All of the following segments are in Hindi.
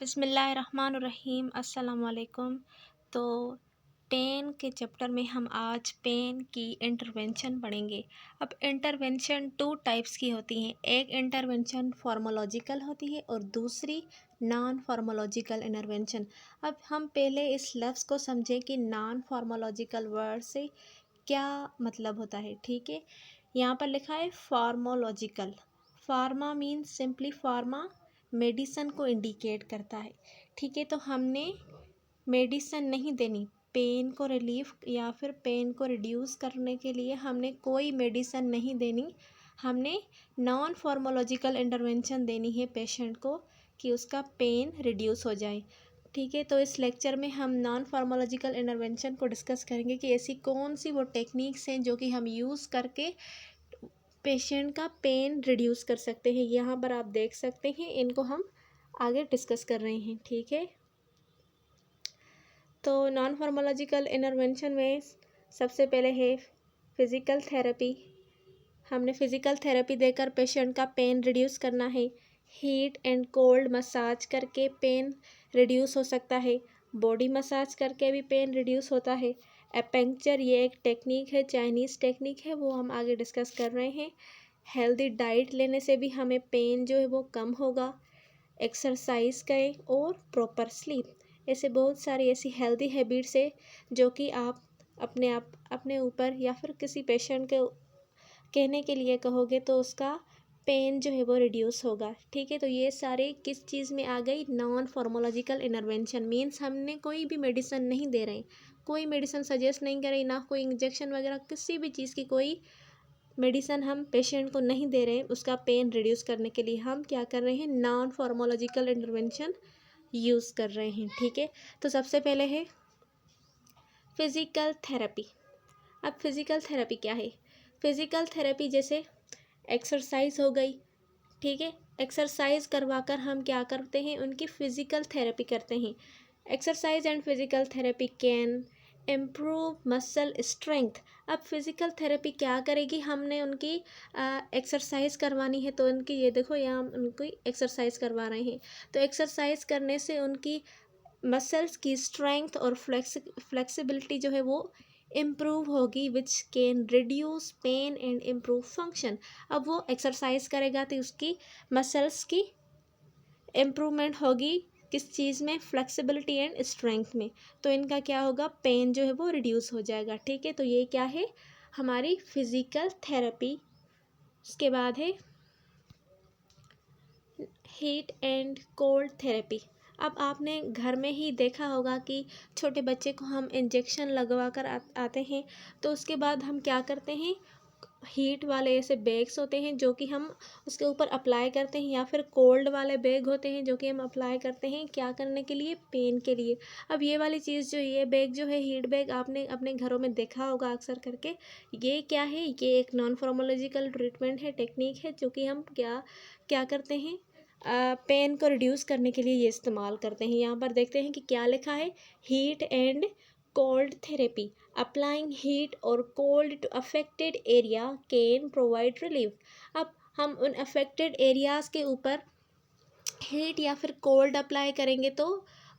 बिस्मिल्लाहिर्रहमानिर्रहीम अस्सलाम वालेकुम। तो पेन के चैप्टर में हम आज पेन की इंटरवेंशन पढ़ेंगे। अब इंटरवेंशन टू टाइप्स की होती हैं, एक इंटरवेंशन फार्मोलॉजिकल होती है और दूसरी नॉन फार्मोलॉजिकल इंटरवेंशन। अब हम पहले इस लफ्ज़ को समझें कि नॉन फार्मोलॉजिकल वर्ड से क्या मतलब होता है। ठीक है, यहाँ पर लिखा है pharmacological. Pharma means simply pharma medicine को इंडिकेट करता है। ठीक है, तो हमने मेडिसन नहीं देनी, पेन को रिलीफ या फिर पेन को रिड्यूस करने के लिए हमने कोई मेडिसन नहीं देनी। हमने नॉन फार्मोलॉजिकल इंटरवेंशन देनी है पेशेंट को कि उसका पेन रिड्यूस हो जाए। ठीक है, तो इस लेक्चर में हम नॉन फार्मोलॉजिकल इंटरवेंशन को डिस्कस करेंगे कि ऐसी कौन सी वो टेक्निक्स हैं जो कि हम यूज़ करके पेशेंट का पेन रिड्यूस कर सकते हैं। यहाँ पर आप देख सकते हैं, इनको हम आगे डिस्कस कर रहे हैं। ठीक है, तो नॉन फार्मोलॉजिकल इंटरवेंशन में सबसे पहले है फिज़िकल थेरेपी। हमने फिज़िकल थेरेपी देकर पेशेंट का पेन रिड्यूस करना है। हीट एंड कोल्ड मसाज करके पेन रिड्यूस हो सकता है। बॉडी मसाज करके भी पेन रिड्यूस होता है। एपेंक्चर ये एक टेक्निक है, चाइनीज़ टेक्निक है, वो हम आगे डिस्कस कर रहे हैं। हेल्दी डाइट लेने से भी हमें पेन जो है वो कम होगा। एक्सरसाइज करें और प्रॉपर स्लीप, ऐसे बहुत सारी ऐसी हेल्दी हैबिट्स है जो कि आप अपने ऊपर या फिर किसी पेशेंट के कहने के लिए कहोगे तो उसका पेन जो है वो रिड्यूस होगा। ठीक है, तो ये सारे किस चीज़ में आ गई, नॉन फार्मोलॉजिकल इंटरवेंशन। मीन्स हमने कोई भी मेडिसिन नहीं दे रहे, कोई मेडिसिन सजेस्ट नहीं कर रही, ना कोई इंजेक्शन वगैरह किसी भी चीज़ की कोई मेडिसिन हम पेशेंट को नहीं दे रहे हैं। उसका पेन रिड्यूस करने के लिए हम क्या कर रहे हैं, नॉन फार्मोलॉजिकल इंटरवेंशन यूज़ कर रहे हैं। ठीक है, तो सबसे पहले है फिज़िकल थेरेपी। अब फिज़िकल थेरेपी क्या है? फिज़िकल थेरेपी जैसे एक्सरसाइज हो गई। ठीक है, एक्सरसाइज करवाकर हम क्या करते हैं, उनकी फ़िज़िकल थेरेपी करते हैं। Exercise and physical therapy can improve muscle strength. अब फिज़िकल थेरेपी क्या करेगी, हमने उनकी एक्सरसाइज करवानी है तो उनकी ये देखो यहाँ उनकी एक्सरसाइज करवा रहे हैं, तो एक्सरसाइज करने से उनकी मसल्स की स्ट्रेंथ और फ्लेक्सिबिलिटी जो है वो इम्प्रूव होगी, which can reduce pain and improve function. अब वो एक्सरसाइज करेगा तो उसकी मसल्स की इम्प्रूवमेंट होगी, किस चीज़ में, फ्लेक्सिबिलिटी एंड स्ट्रेंथ में, तो इनका क्या होगा, पेन जो है वो रिड्यूस हो जाएगा। ठीक है, तो ये क्या है, हमारी फिज़िकल थेरेपी। उसके बाद है हीट एंड कोल्ड थेरेपी। अब आपने घर में ही देखा होगा कि छोटे बच्चे को हम इंजेक्शन लगवा कर आते हैं, तो उसके बाद हम क्या करते हैं, हीट वाले ऐसे बैग्स होते हैं जो कि हम उसके ऊपर अप्लाई करते हैं, या फिर कोल्ड वाले बैग होते हैं जो कि हम अप्लाई करते हैं क्या करने के लिए, पेन के लिए। अब ये वाली चीज़ जो, ये बैग जो है, हीट बैग, आपने अपने घरों में देखा होगा अक्सर करके। ये क्या है, ये एक नॉन फार्मोलॉजिकल ट्रीटमेंट है, टेक्निक है, जो कि हम क्या क्या करते हैं, पेन को रिड्यूस करने के लिए ये इस्तेमाल करते हैं। यहाँ पर देखते हैं कि क्या लिखा है, heat and cold therapy, applying heat और cold to affected area can provide relief. अब हम उन अफेक्टेड एरियाज़ के ऊपर हीट या फिर कोल्ड अप्लाई करेंगे तो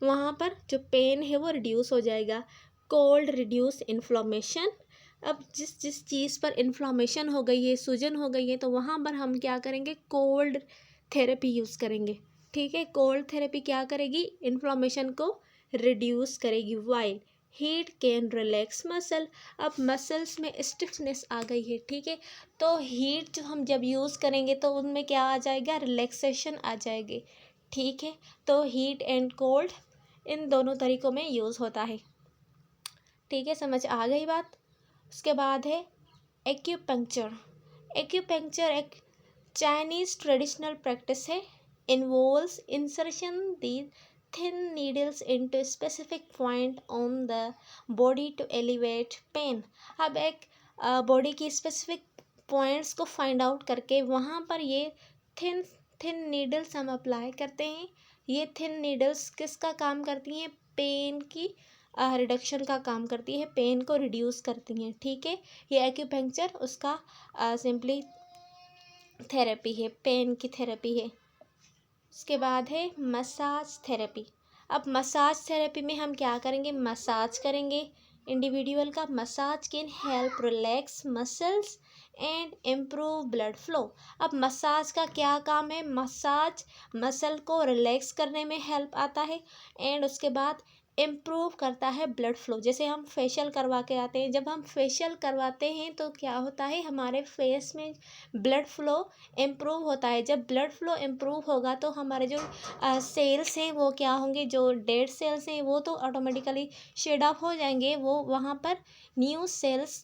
वहाँ पर जो पेन है वो रिड्यूस हो जाएगा। Cold reduce inflammation. अब जिस जिस चीज़ पर इन्फ्लामेशन हो गई है, सूजन हो गई है, तो वहाँ पर हम क्या करेंगे, कोल्ड थेरेपी यूज़ करेंगे। ठीक है, कोल्ड थेरेपी क्या करेगी, इन्फ्लामेशन को रिड्यूस करेगी। While heat can relax muscle. अब मसल्स में स्टिफनेस आ गई है, ठीक है, तो हीट जो हम जब यूज़ करेंगे तो उनमें क्या आ जाएगा, रिलैक्सेशन आ जाएगी। ठीक है, तो हीट एंड कोल्ड इन दोनों तरीक़ों में यूज़ होता है। ठीक है, समझ आ गई बात। उसके बाद है एक्यूपंक्चर। एक्यूपंक्चर एक चाइनीज़ ट्रेडिशनल प्रैक्टिस है, involves insertion the thin needles into specific point on the body to elevate pain। अब एक बॉडी की स्पेसिफिक पॉइंट्स को फाइंड आउट करके वहाँ पर ये थिन थिन नीडल्स हम अप्लाई करते हैं। ये थिन नीडल्स किसका काम करती हैं, पेन की रिडक्शन का काम करती है, पेन को रिड्यूस करती हैं। ठीक है, ये एक्यूपंक्चर उसका सिंपली थेरेपी है, पेन की थेरेपी है। उसके बाद है मसाज थेरेपी। अब मसाज थेरेपी में हम क्या करेंगे, मसाज करेंगे इंडिविजुअल का। Massage can help relax muscles and improve blood flow. अब मसाज का क्या काम है, मसाज मसल को रिलैक्स करने में हेल्प आता है एंड उसके बाद इम्प्रूव करता है ब्लड फ्लो। जैसे हम फेशियल करवा के आते हैं, जब हम फेशियल करवाते हैं तो क्या होता है, हमारे फेस में ब्लड फ्लो इम्प्रूव होता है। जब ब्लड फ्लो इम्प्रूव होगा तो हमारे जो सेल्स हैं वो क्या होंगे, जो डेड सेल्स हैं वो तो ऑटोमेटिकली शेड ऑफ हो जाएंगे, वो वहाँ पर न्यू सेल्स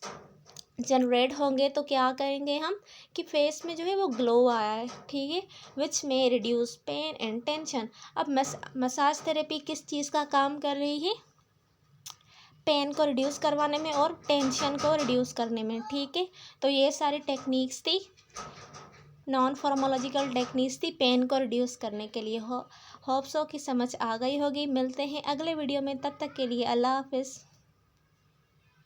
जनरेट होंगे। तो क्या करेंगे हम कि फेस में जो है वो ग्लो आया है, ठीक है, विच में रिड्यूस पेन एंड टेंशन। अब मसाज थेरेपी किस चीज़ का काम कर रही है, पेन को रिड्यूस करवाने में और टेंशन को रिड्यूस करने में, ठीक है। तो ये सारी टेक्निक्स थी, नॉन फार्मोलॉजिकल टेक्निक्स थी पेन को रिड्यूस करने के लिए। होप सो कि समझ आ गई होगी। मिलते हैं अगले वीडियो में, तब तक के लिए अल्लाह हाफिज़।